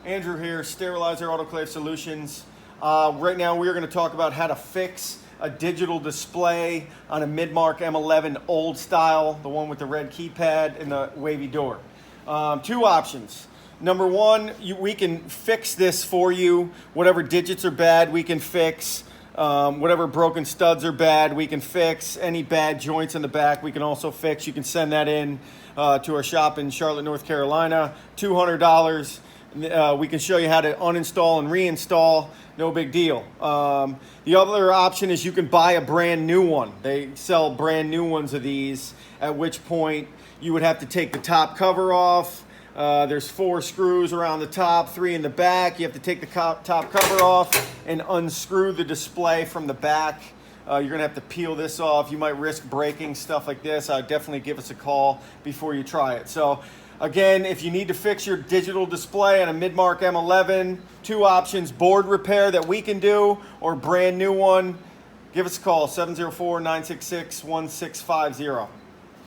Andrew here, Sterilizer Autoclave Solutions. Right now we're going to talk about how to fix a digital display on a Midmark M11 old style, the one with the red keypad and the wavy door. Two options. Number one, we can fix this for you. Whatever digits are bad, we can fix. Whatever broken studs are bad, we can fix. Any bad joints in the back, we can also fix. You can send that in to our shop in Charlotte, North Carolina. $200. We can show you how to uninstall and reinstall. No big deal. The other option is you can buy a brand new one. They sell brand new ones of these, at which point you would have to take the top cover off. There's 4 screws around the top, 3 in the back. You have to take the top cover off and unscrew the display from the back. You're gonna have to peel this off. You might risk breaking stuff like this. Definitely give us a call before you try it. So again, if you need to fix your digital display on a Midmark M11, 2 options: board repair that we can do or brand new one. Give us a call, 704-966-1650.